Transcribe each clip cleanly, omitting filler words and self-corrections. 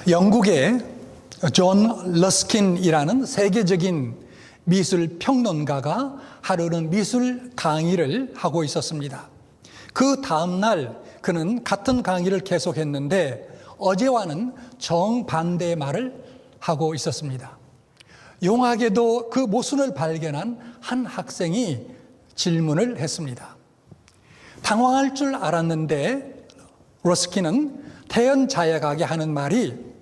영국의 존 러스킨이라는 세계적인 미술 평론가가 하루는 미술 강의를 하고 있었습니다. 그 다음날 그는 같은 강의를 계속했는데 어제와는 정반대의 말을 하고 있었습니다. 용하게도 그 모순을 발견한 한 학생이 질문을 했습니다. 당황할 줄 알았는데 러스킨은 태연자약하게 하는 말이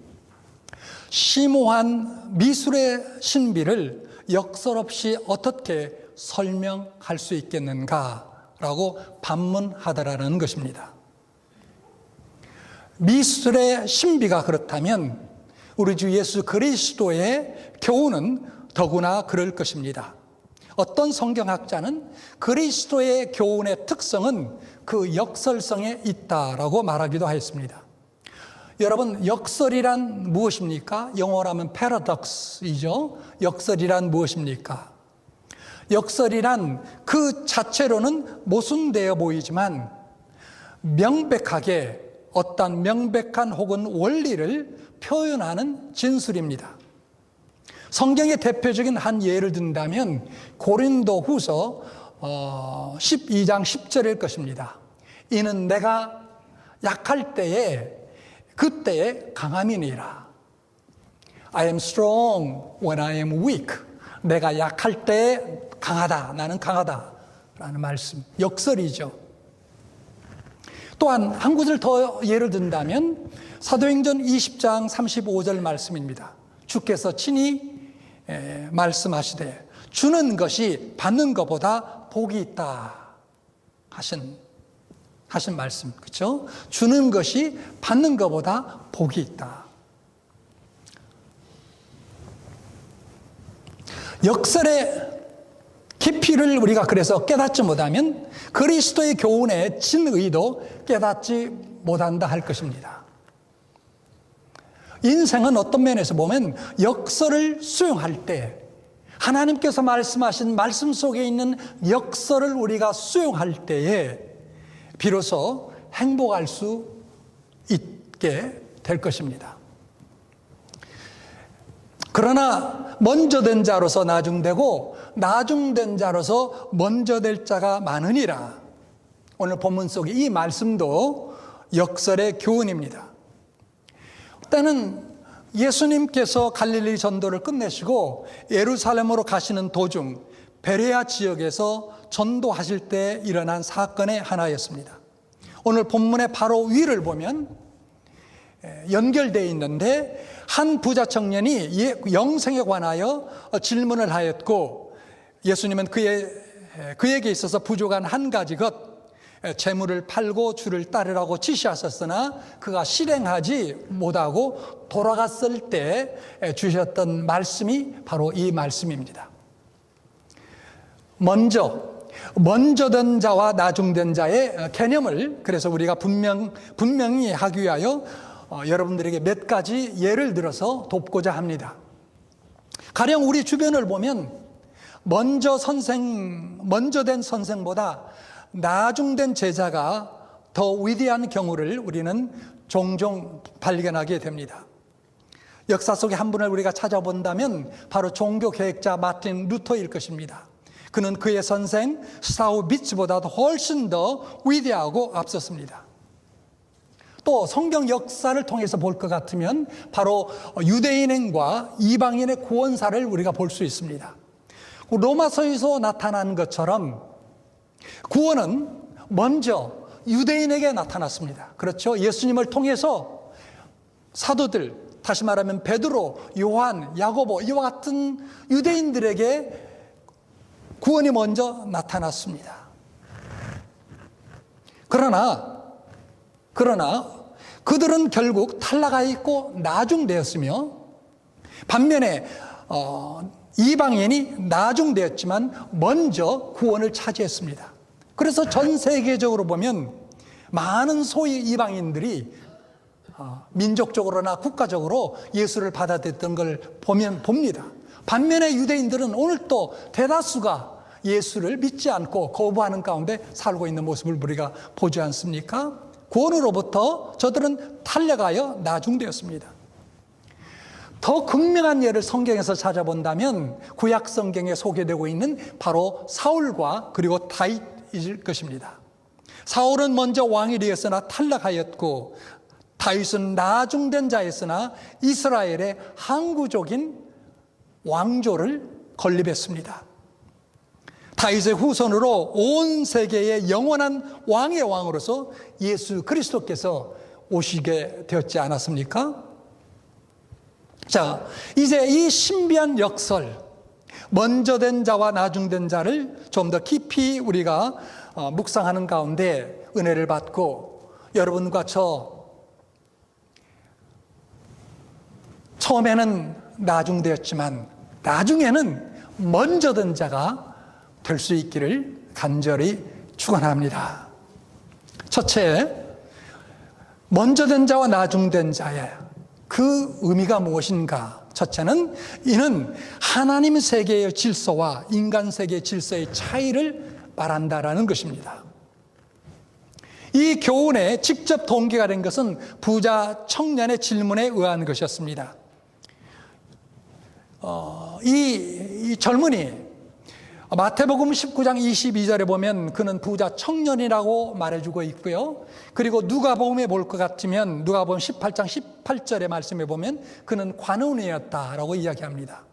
심오한 미술의 신비를 역설없이 어떻게 설명할 수 있겠는가라고 반문하더라는 것입니다. 미술의 신비가 그렇다면 우리 주 예수 그리스도의 교훈은 더구나 그럴 것입니다. 어떤 성경학자는 그리스도의 교훈의 특성은 그 역설성에 있다라고 말하기도 하였습니다. 여러분, 역설이란 무엇입니까? 영어로 하면 paradox이죠. 역설이란 무엇입니까? 역설이란 그 자체로는 모순되어 보이지만 명백하게 어떤 명백한 혹은 원리를 표현하는 진술입니다. 성경의 대표적인 한 예를 든다면 고린도후서 12장 10절일 것입니다. 이는 내가 약할 때에 그때에 강함이니라. I am strong when I am weak. 내가 약할 때 강하다. 나는 강하다. 라는 말씀. 역설이죠. 또한 한 구절 더 예를 든다면 사도행전 20장 35절 말씀입니다. 주께서 친히 말씀하시되 주는 것이 받는 것보다 복이 있다 하신 말씀, 그렇죠? 주는 것이 받는 것보다 복이 있다. 역설의 깊이를 우리가 그래서 깨닫지 못하면 그리스도의 교훈의 진의도 깨닫지 못한다 할 것입니다. 인생은 어떤 면에서 보면 역설을 수용할 때 하나님께서 말씀하신 말씀 속에 있는 역설을 우리가 수용할 때에 비로소 행복할 수 있게 될 것입니다. 그러나 먼저 된 자로서 나중되고 나중된 자로서 먼저 될 자가 많으니라. 오늘 본문 속의 이 말씀도 역설의 교훈입니다. 때는 예수님께서 갈릴리 전도를 끝내시고 예루살렘으로 가시는 도중 베레아 지역에서 전도하실 때 일어난 사건의 하나였습니다. 오늘 본문의 바로 위를 보면 연결되어 있는데 한 부자 청년이 영생에 관하여 질문을 하였고 예수님은 그에게 있어서 부족한 한 가지 것 재물을 팔고 주를 따르라고 지시하셨으나 그가 실행하지 못하고 돌아갔을 때 주셨던 말씀이 바로 이 말씀입니다. 먼저 된 자와 나중된 자의 개념을 그래서 우리가 분명히 하기 위하여 여러분들에게 몇 가지 예를 들어서 돕고자 합니다. 가령 우리 주변을 보면 먼저 된 선생보다 나중된 제자가 더 위대한 경우를 우리는 종종 발견하게 됩니다. 역사 속의 한 분을 우리가 찾아본다면 바로 종교개혁자 마틴 루터일 것입니다. 그는 그의 선생 스타우비츠보다도 훨씬 더 위대하고 앞섰습니다. 또 성경 역사를 통해서 볼 것 같으면 바로 유대인과 이방인의 구원사를 우리가 볼 수 있습니다. 로마서에서 나타난 것처럼 구원은 먼저 유대인에게 나타났습니다. 그렇죠? 예수님을 통해서 사도들, 다시 말하면 베드로, 요한, 야고보 이와 같은 유대인들에게 구원이 먼저 나타났습니다. 그러나 그들은 결국 탈락하여 있고 나중되었으며 반면에 이방인이 나중되었지만 먼저 구원을 차지했습니다. 그래서 전 세계적으로 보면 많은 소위 이방인들이 민족적으로나 국가적으로 예수를 받아들였던 걸 봅니다. 반면에 유대인들은 오늘 또 대다수가 예수를 믿지 않고 거부하는 가운데 살고 있는 모습을 우리가 보지 않습니까? 구원으로부터 저들은 탈려가여 나중되었습니다. 더 극명한 예를 성경에서 찾아본다면 구약 성경에 소개되고 있는 바로 사울과 그리고 다윗일 것입니다. 사울은 먼저 왕이 되었으나 탈락하였고, 다윗은 나중된 자였으나 이스라엘의 항구적인 왕조를 건립했습니다. 다윗의 후손으로 온 세계의 영원한 왕의 왕으로서 예수 그리스도께서 오시게 되었지 않았습니까? 자, 이제 이 신비한 역설, 먼저 된 자와 나중된 자를 좀 더 깊이 우리가 묵상하는 가운데 은혜를 받고, 여러분과 저 처음에는 나중되었지만 나중에는 먼저 된 자가 될 수 있기를 간절히 축원합니다. 첫째, 먼저 된 자와 나중된 자의 그 의미가 무엇인가? 첫째는 이는 하나님 세계의 질서와 인간 세계의 질서의 차이를 말한다라는 것입니다. 이 교훈에 직접 동기가 된 것은 부자 청년의 질문에 의한 것이었습니다. 이 젊은이 마태복음 19장 22절에 보면 그는 부자 청년이라고 말해주고 있고요. 그리고 누가복음에 볼 것 같으면 누가복음 18장 18절의 말씀에 보면 그는 관원이었다라고 이야기합니다.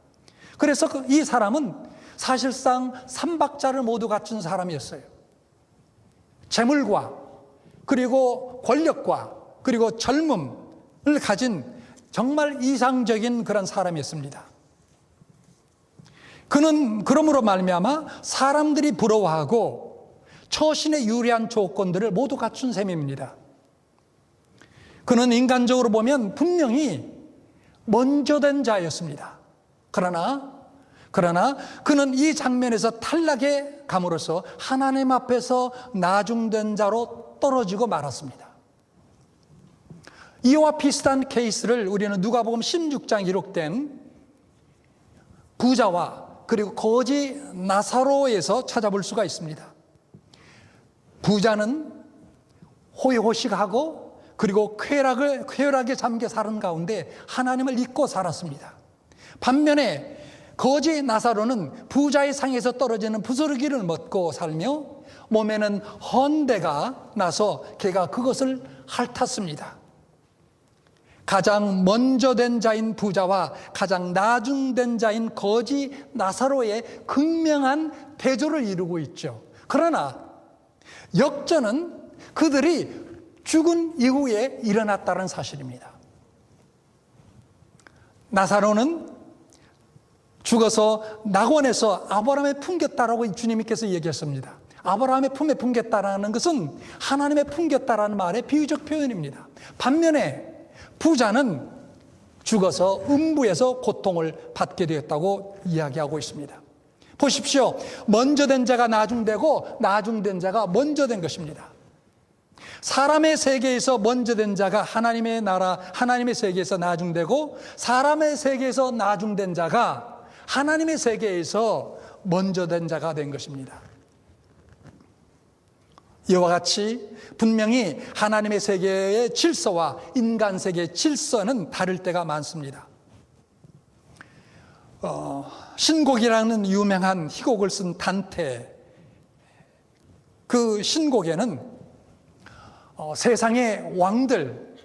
그래서 이 사람은 사실상 삼박자를 모두 갖춘 사람이었어요. 재물과 그리고 권력과 그리고 젊음을 가진 정말 이상적인 그런 사람이었습니다. 그는 그러므로 말미암아 사람들이 부러워하고 처신에 유리한 조건들을 모두 갖춘 셈입니다. 그는 인간적으로 보면 분명히 먼저 된 자였습니다. 그러나 그는 이 장면에서 탈락해 감으로써 하나님 앞에서 나중된 자로 떨어지고 말았습니다. 이와 비슷한 케이스를 우리는 누가복음 16장 기록된 부자와 그리고 거지 나사로에서 찾아볼 수가 있습니다. 부자는 호의호식하고 그리고 쾌락에 잠겨 사는 가운데 하나님을 잊고 살았습니다. 반면에 거지 나사로는 부자의 상에서 떨어지는 부스러기를 먹고 살며 몸에는 헌대가 나서 걔가 그것을 핥았습니다. 가장 먼저 된 자인 부자와 가장 나중된 자인 거지 나사로의 극명한 대조를 이루고 있죠. 그러나 역전은 그들이 죽은 이후에 일어났다는 사실입니다. 나사로는 죽어서 낙원에서 아브라함의 품겼다라고 주님께서 얘기했습니다. 아브라함의 품에 품겼다라는 것은 하나님의 품겼다라는 말의 비유적 표현입니다. 반면에 부자는 죽어서 음부에서 고통을 받게 되었다고 이야기하고 있습니다. 보십시오. 먼저 된 자가 나중되고 나중된 자가 먼저 된 것입니다. 사람의 세계에서 먼저 된 자가 하나님의 나라, 하나님의 세계에서 나중되고, 사람의 세계에서 나중된 자가 하나님의 세계에서 먼저 된 자가 된 것입니다. 이와 같이 분명히 하나님의 세계의 질서와 인간 세계의 질서는 다를 때가 많습니다. 신곡이라는 유명한 희곡을 쓴 단테, 그 신곡에는 세상의 왕들,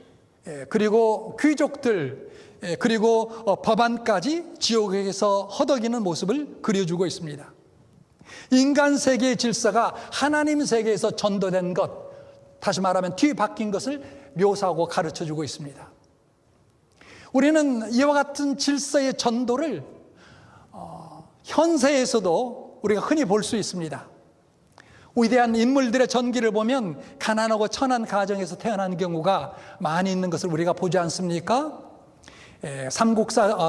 그리고 귀족들, 그리고 법안까지 지옥에서 허덕이는 모습을 그려주고 있습니다. 인간 세계의 질서가 하나님 세계에서 전도된 것, 다시 말하면 뒤바뀐 것을 묘사하고 가르쳐주고 있습니다. 우리는 이와 같은 질서의 전도를 현세에서도 우리가 흔히 볼 수 있습니다. 위대한 인물들의 전기를 보면 가난하고 천한 가정에서 태어난 경우가 많이 있는 것을 우리가 보지 않습니까?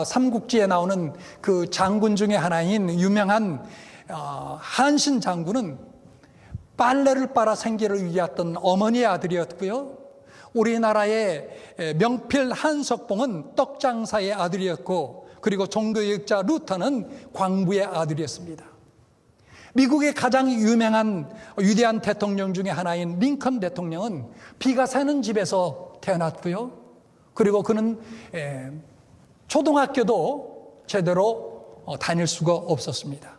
삼국지에 나오는 그 장군 중에 하나인 유명한 한신 장군은 빨래를 빨아 생계를 위했던 어머니의 아들이었고요. 우리나라의 명필 한석봉은 떡장사의 아들이었고, 그리고 종교개혁자 루터는 광부의 아들이었습니다. 미국의 가장 유명한 위대한 대통령 중에 하나인 링컨 대통령은 비가 새는 집에서 태어났고요. 그리고 그는 초등학교도 제대로 다닐 수가 없었습니다.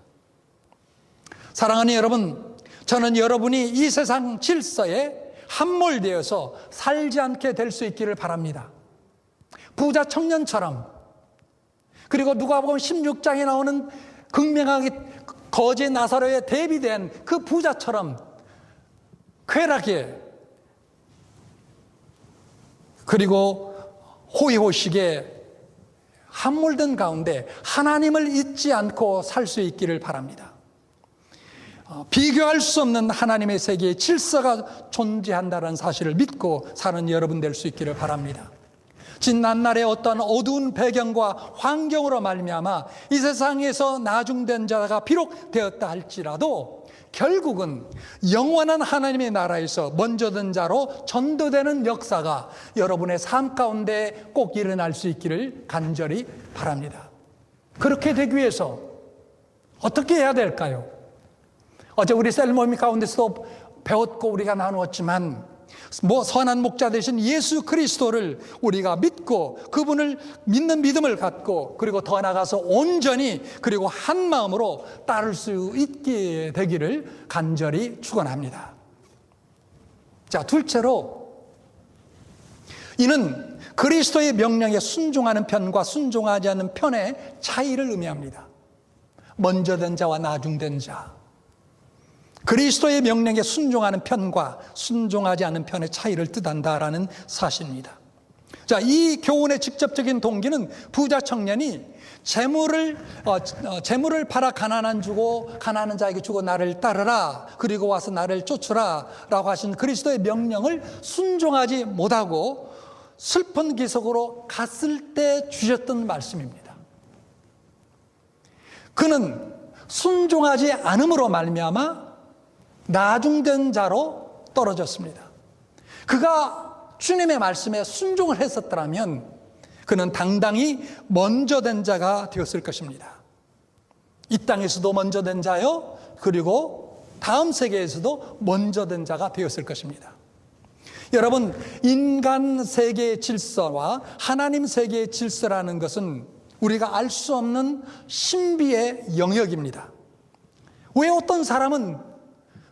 사랑하는 여러분, 저는 여러분이 이 세상 질서에 함몰되어서 살지 않게 될 수 있기를 바랍니다. 부자 청년처럼, 그리고 누가복음 16장에 나오는 극명하게 거지 나사로에 대비된 그 부자처럼 쾌락에, 그리고 호의호식에 함몰된 가운데 하나님을 잊지 않고 살 수 있기를 바랍니다. 비교할 수 없는 하나님의 세계의 질서가 존재한다는 사실을 믿고 사는 여러분 될 수 있기를 바랍니다. 지난날의 어떤 어두운 배경과 환경으로 말미암아 이 세상에서 나중된 자가 비록 되었다 할지라도 결국은 영원한 하나님의 나라에서 먼저 된 자로 전도되는 역사가 여러분의 삶 가운데 꼭 일어날 수 있기를 간절히 바랍니다. 그렇게 되기 위해서 어떻게 해야 될까요? 어제 우리 셀모임 가운데서도 배웠고 우리가 나누었지만 선한 목자 되신 예수 그리스도를 우리가 믿고 그분을 믿는 믿음을 갖고 그리고 더 나아가서 온전히 그리고 한 마음으로 따를 수 있게 되기를 간절히 축원합니다. 자, 둘째로 이는 그리스도의 명령에 순종하는 편과 순종하지 않는 편의 차이를 의미합니다. 먼저 된 자와 나중된 자, 그리스도의 명령에 순종하는 편과 순종하지 않는 편의 차이를 뜻한다라는 사실입니다. 자, 이 교훈의 직접적인 동기는 부자 청년이 재물을 팔아 가난한 자에게 주고 나를 따르라, 그리고 와서 나를 쫓으라 라고 하신 그리스도의 명령을 순종하지 못하고 슬픈 기석으로 갔을 때 주셨던 말씀입니다. 그는 순종하지 않음으로 말미암아 나중된 자로 떨어졌습니다. 그가 주님의 말씀에 순종을 했었더라면 그는 당당히 먼저 된 자가 되었을 것입니다. 이 땅에서도 먼저 된 자요, 그리고 다음 세계에서도 먼저 된 자가 되었을 것입니다. 여러분, 인간 세계의 질서와 하나님 세계의 질서라는 것은 우리가 알 수 없는 신비의 영역입니다. 왜 어떤 사람은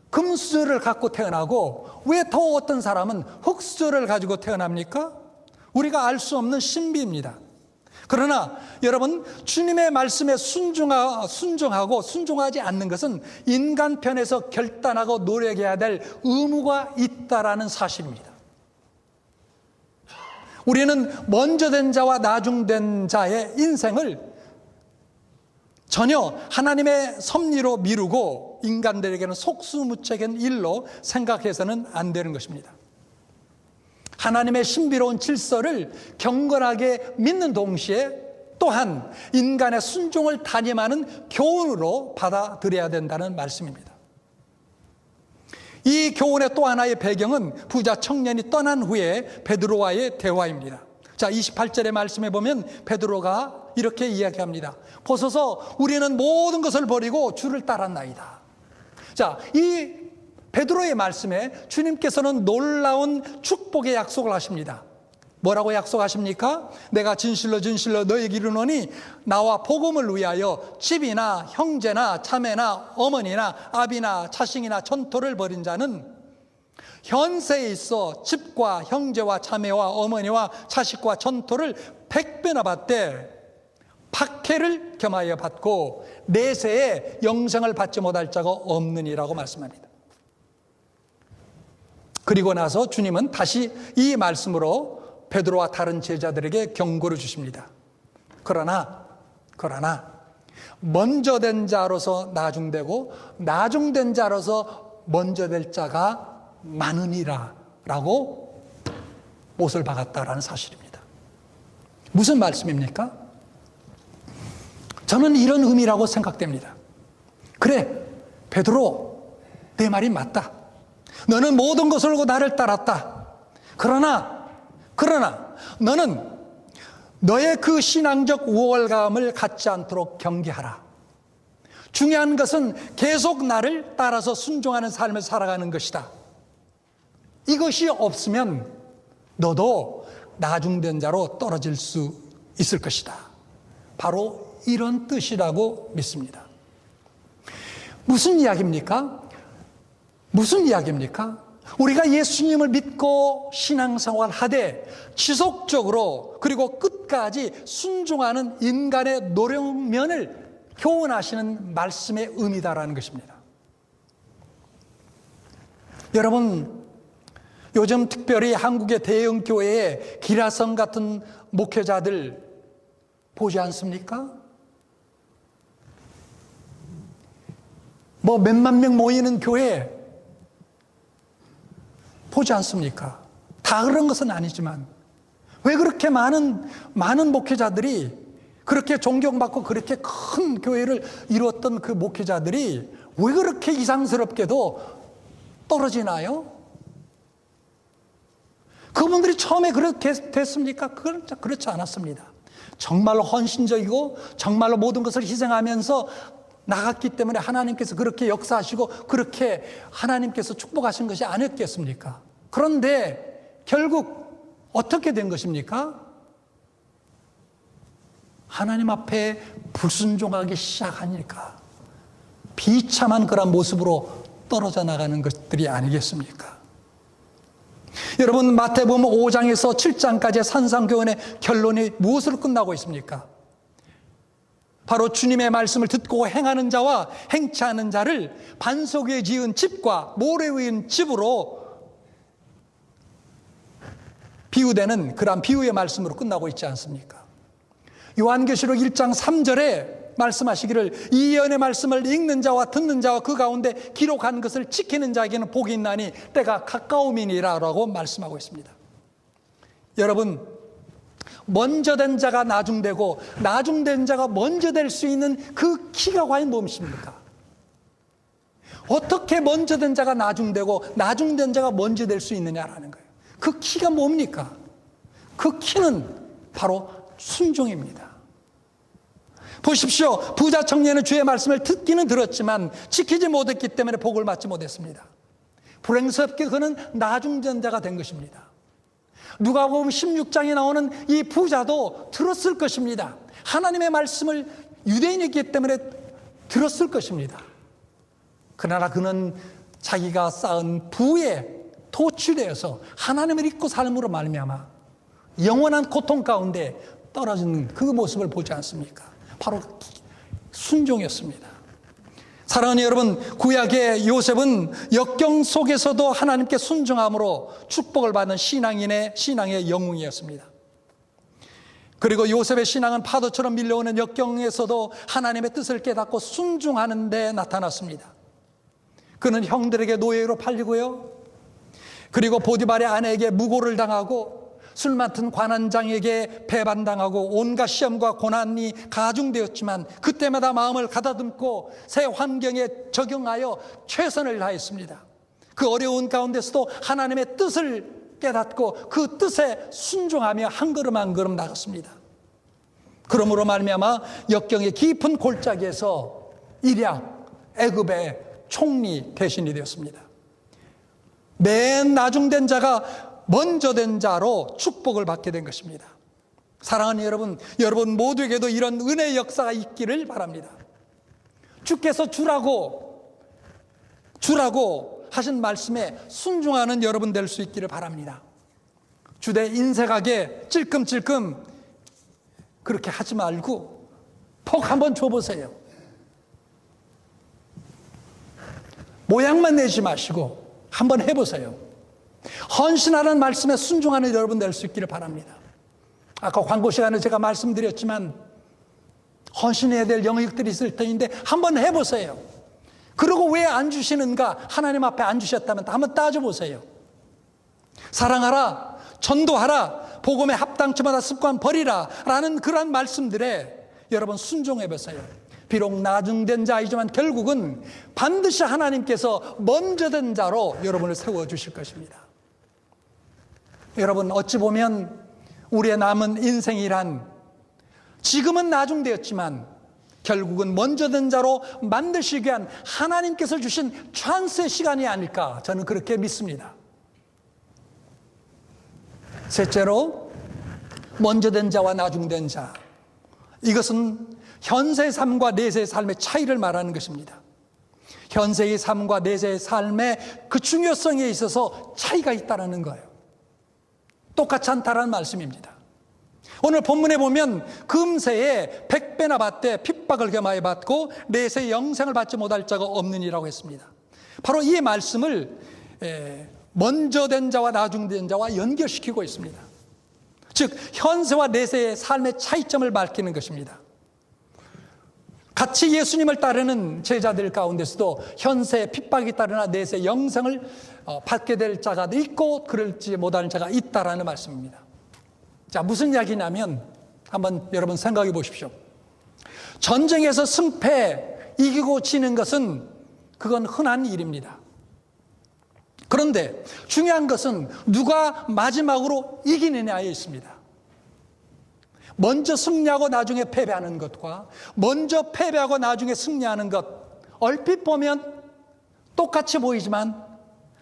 금수저를 갖고 태어나고 왜 더 어떤 사람은 흙수저를 가지고 태어납니까? 우리가 알 수 없는 신비입니다. 그러나 여러분, 주님의 말씀에 순종하고 순종하지 않는 것은 인간 편에서 결단하고 노력해야 될 의무가 있다라는 사실입니다. 우리는 먼저 된 자와 나중된 자의 인생을 전혀 하나님의 섭리로 미루고 인간들에게는 속수무책인 일로 생각해서는 안 되는 것입니다. 하나님의 신비로운 질서를 경건하게 믿는 동시에 또한 인간의 순종을 다짐하는 교훈으로 받아들여야 된다는 말씀입니다. 이 교훈의 또 하나의 배경은 부자 청년이 떠난 후에 베드로와의 대화입니다. 자, 28절의 말씀에 보면 베드로가 이렇게 이야기합니다. 보소서, 우리는 모든 것을 버리고 주를 따랐나이다. 자, 이 베드로의 말씀에 주님께서는 놀라운 축복의 약속을 하십니다. 뭐라고 약속하십니까? 내가 진실로 진실로 너에게 이르노니 나와 복음을 위하여 집이나 형제나 자매나 어머니나 아비나 자식이나 전토를 벌인 자는 현세에 있어 집과 형제와 자매와 어머니와 자식과 전토를 100배나 받되 박해를 겸하여 받고 내세에 영생을 받지 못할 자가 없느니라고 말씀합니다. 그리고 나서 주님은 다시 이 말씀으로 베드로와 다른 제자들에게 경고를 주십니다. 그러나 먼저 된 자로서 나중되고 나중된 자로서 먼저 될 자가 많으니라 라고 못을 박았다라는 사실입니다. 무슨 말씀입니까? 저는 이런 의미라고 생각됩니다. 그래, 베드로, 내 말이 맞다. 너는 모든 것을 걸고 나를 따랐다. 그러나 너는 너의 그 신앙적 우월감을 갖지 않도록 경계하라. 중요한 것은 계속 나를 따라서 순종하는 삶을 살아가는 것이다. 이것이 없으면 너도 나중된 자로 떨어질 수 있을 것이다 바로 이런 뜻이라고 믿습니다. 무슨 이야기입니까? 무슨 이야기입니까? 우리가 예수님을 믿고 신앙생활 하되 지속적으로 그리고 끝까지 순종하는 인간의 노력면을 교훈하시는 말씀의 의미다라는 것입니다. 여러분, 요즘 특별히 한국의 대형 교회의 기라성 같은 목회자들 보지 않습니까? 뭐 몇만 명 모이는 교회 보지 않습니까? 다 그런 것은 아니지만 왜 그렇게 많은 목회자들이 그렇게 존경받고 그렇게 큰 교회를 이루었던 그 목회자들이 왜 그렇게 이상스럽게도 떨어지나요? 그분들이 처음에 그렇게 됐습니까? 그렇지 않았습니다. 정말로 헌신적이고 정말로 모든 것을 희생하면서 나갔기 때문에 하나님께서 그렇게 역사하시고 그렇게 하나님께서 축복하신 것이 아니었겠습니까? 그런데 결국 어떻게 된 것입니까? 하나님 앞에 불순종하기 시작하니까 비참한 그런 모습으로 떨어져 나가는 것들이 아니겠습니까? 여러분, 마태복음 5장에서 7장까지의 산상교훈의 결론이 무엇으로 끝나고 있습니까? 바로 주님의 말씀을 듣고 행하는 자와 행치 않은 자를 반석 위에 지은 집과 모래 위에 있는 집으로 비유되는 그러한 비유의 말씀으로 끝나고 있지 않습니까? 요한계시록 1장 3절에 말씀하시기를 이 예언의 말씀을 읽는 자와 듣는 자와 그 가운데 기록한 것을 지키는 자에게는 복이 있나니 때가 가까움이니라라고 말씀하고 있습니다. 여러분, 먼저 된 자가 나중되고 나중된 자가 먼저 될 수 있는 그 키가 과연 무엇입니까? 어떻게 먼저 된 자가 나중되고 나중된 자가 먼저 될 수 있느냐라는 거예요. 그 키가 뭡니까? 그 키는 바로 순종입니다. 보십시오. 부자 청년은 주의 말씀을 듣기는 들었지만 지키지 못했기 때문에 복을 받지 못했습니다. 불행스럽게 그는 나중된 자가 된 것입니다. 누가복음 16장에 나오는 이 부자도 들었을 것입니다. 하나님의 말씀을 유대인이기 때문에 들었을 것입니다. 그러나 그는 자기가 쌓은 부에 도취되어서 하나님을 잊고 삶으로 말미암아 영원한 고통 가운데 떨어지는 그 모습을 보지 않습니까? 바로 순종이었습니다. 사랑하는 여러분, 구약의 요셉은 역경 속에서도 하나님께 순종함으로 축복을 받는 신앙의 영웅이었습니다. 그리고 요셉의 신앙은 파도처럼 밀려오는 역경에서도 하나님의 뜻을 깨닫고 순종하는 데 나타났습니다. 그는 형들에게 노예로 팔리고요, 그리고 보디발의 아내에게 무고를 당하고 술 맡은 관원장에게 배반당하고 온갖 시험과 고난이 가중되었지만 그때마다 마음을 가다듬고 새 환경에 적용하여 최선을 다했습니다. 그 어려운 가운데서도 하나님의 뜻을 깨닫고 그 뜻에 순종하며 한 걸음 한 걸음 나갔습니다. 그러므로 말미암아 역경의 깊은 골짜기에서 일약 애굽의 총리 대신이 되었습니다. 맨 나중된 자가 먼저 된 자로 축복을 받게 된 것입니다. 사랑하는 여러분 모두에게도 이런 은혜의 역사가 있기를 바랍니다. 주께서 주라고 하신 말씀에 순종하는 여러분 될 수 있기를 바랍니다. 주대 인색하게 찔끔찔끔 그렇게 하지 말고 퍽 한번 줘보세요. 모양만 내지 마시고 한번 해보세요. 헌신하는 말씀에 순종하는 여러분 될 수 있기를 바랍니다. 아까 광고 시간에 제가 말씀드렸지만 헌신해야 될 영역들이 있을 터인데 한번 해보세요. 그리고 왜 안 주시는가? 하나님 앞에 안 주셨다면 한번 따져보세요. 사랑하라, 전도하라, 복음에 합당치마다 습관 버리라 라는 그런 말씀들에 여러분 순종해보세요. 비록 나중된 자이지만 결국은 반드시 하나님께서 먼저 된 자로 여러분을 세워주실 것입니다. 여러분, 어찌 보면 우리의 남은 인생이란 지금은 나중되었지만 결국은 먼저 된 자로 만드시기 위한 하나님께서 주신 찬스의 시간이 아닐까, 저는 그렇게 믿습니다. 셋째로, 먼저 된 자와 나중된 자, 이것은 현세의 삶과 내세의 삶의 차이를 말하는 것입니다. 현세의 삶과 내세의 삶의 그 중요성에 있어서 차이가 있다는 거예요. 똑같지 않다는 말씀입니다. 오늘 본문에 보면 금세에 100배나 받되 핍박을 겸하여 받고 내세의 영생을 받지 못할 자가 없느니라고 했습니다. 바로 이 말씀을 먼저 된 자와 나중된 자와 연결시키고 있습니다. 즉 현세와 내세의 삶의 차이점을 밝히는 것입니다. 같이 예수님을 따르는 제자들 가운데서도 현세의 핍박이 따르나 내세의 영생을 받게 될 자가 있고 그럴지 못하는 자가 있다라는 말씀입니다. 자, 무슨 이야기냐면 한번 여러분 생각해 보십시오. 전쟁에서 승패, 이기고 지는 것은 그건 흔한 일입니다. 그런데 중요한 것은 누가 마지막으로 이기느냐에 있습니다. 먼저 승리하고 나중에 패배하는 것과 먼저 패배하고 나중에 승리하는 것, 얼핏 보면 똑같이 보이지만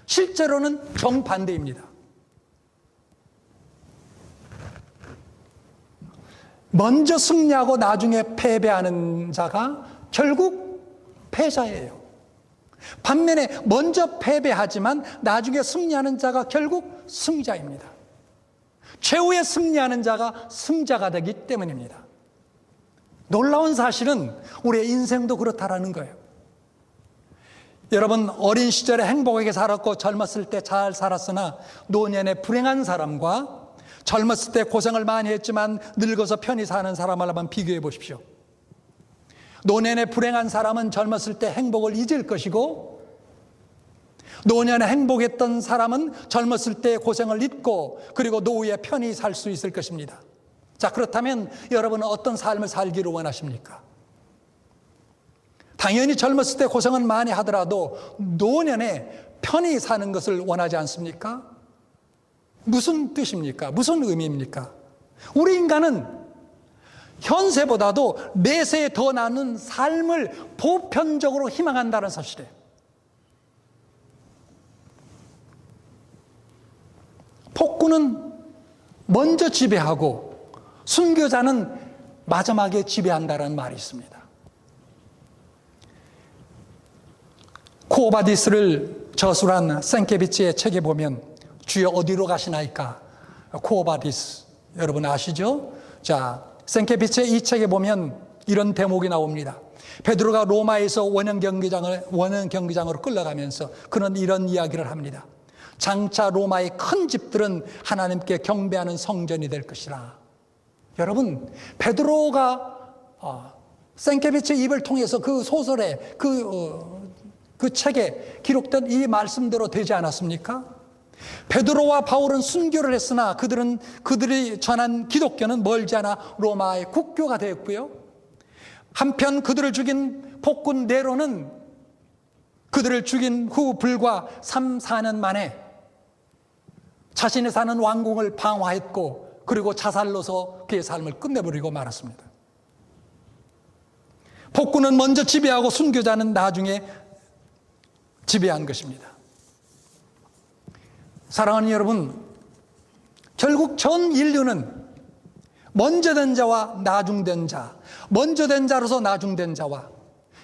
실제로는 정반대입니다. 먼저 승리하고 나중에 패배하는 자가 결국 패자예요. 반면에 먼저 패배하지만 나중에 승리하는 자가 결국 승자입니다. 최후에 승리하는 자가 승자가 되기 때문입니다. 놀라운 사실은 우리의 인생도 그렇다라는 거예요. 여러분, 어린 시절에 행복하게 살았고 젊었을 때 잘 살았으나 노년에 불행한 사람과 젊었을 때 고생을 많이 했지만 늙어서 편히 사는 사람을 한번 비교해 보십시오. 노년에 불행한 사람은 젊었을 때 행복을 잊을 것이고, 노년에 행복했던 사람은 젊었을 때 고생을 잊고 그리고 노후에 편히 살 수 있을 것입니다. 자, 그렇다면 여러분은 어떤 삶을 살기를 원하십니까? 당연히 젊었을 때 고생은 많이 하더라도 노년에 편히 사는 것을 원하지 않습니까? 무슨 뜻입니까? 무슨 의미입니까? 우리 인간은 현세보다도 내세에 더 나은 삶을 보편적으로 희망한다는 사실이에요. 폭군은 먼저 지배하고 순교자는 마지막에 지배한다는 말이 있습니다. 쿠오바디스를 저술한 생케비치의 책에 보면 주여 어디로 가시나이까? 쿠오바디스 여러분 아시죠? 자, 생케비치의 이 책에 보면 이런 대목이 나옵니다. 베드로가 로마에서 원형 경기장으로 끌려가면서 그는 이런 이야기를 합니다. 장차 로마의 큰 집들은 하나님께 경배하는 성전이 될 것이라. 여러분, 베드로가 생케비치의 입을 통해서 그 소설에 그 책에 기록된 이 말씀대로 되지 않았습니까? 베드로와 바울은 순교를 했으나 그들이 전한 기독교는 멀지 않아 로마의 국교가 되었고요. 한편 그들을 죽인 폭군 네로는 그들을 죽인 후 불과 3, 4년 만에 자신이 사는 왕궁을 방화했고 그리고 자살로서 그의 삶을 끝내버리고 말았습니다. 폭군은 먼저 지배하고 순교자는 나중에 지배한 것입니다. 사랑하는 여러분, 결국 전 인류는 먼저 된 자와 나중된 자, 먼저 된 자로서 나중된 자와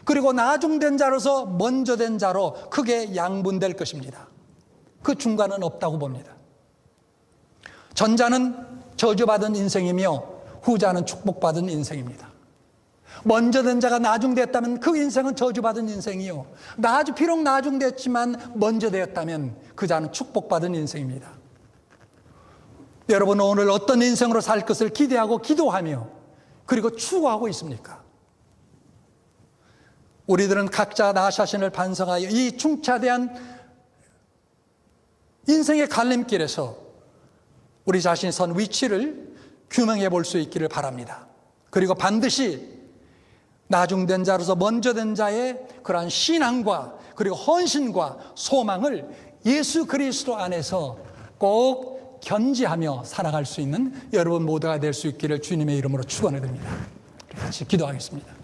그리고 나중된 자로서 먼저 된 자로 크게 양분될 것입니다. 그 중간은 없다고 봅니다. 전자는 저주받은 인생이며 후자는 축복받은 인생입니다. 먼저 된 자가 나중됐다면 그 인생은 저주받은 인생이요, 비록 나중됐지만 먼저 되었다면 그 자는 축복받은 인생입니다. 여러분은 오늘 어떤 인생으로 살 것을 기대하고 기도하며 그리고 추구하고 있습니까? 우리들은 각자 나 자신을 반성하여 이 중차대한 인생의 갈림길에서 우리 자신이 선 위치를 규명해 볼 수 있기를 바랍니다. 그리고 반드시 나중된 자로서 먼저 된 자의 그러한 신앙과 그리고 헌신과 소망을 예수 그리스도 안에서 꼭 견지하며 살아갈 수 있는 여러분 모두가 될 수 있기를 주님의 이름으로 축원해 드립니다. 같이 기도하겠습니다.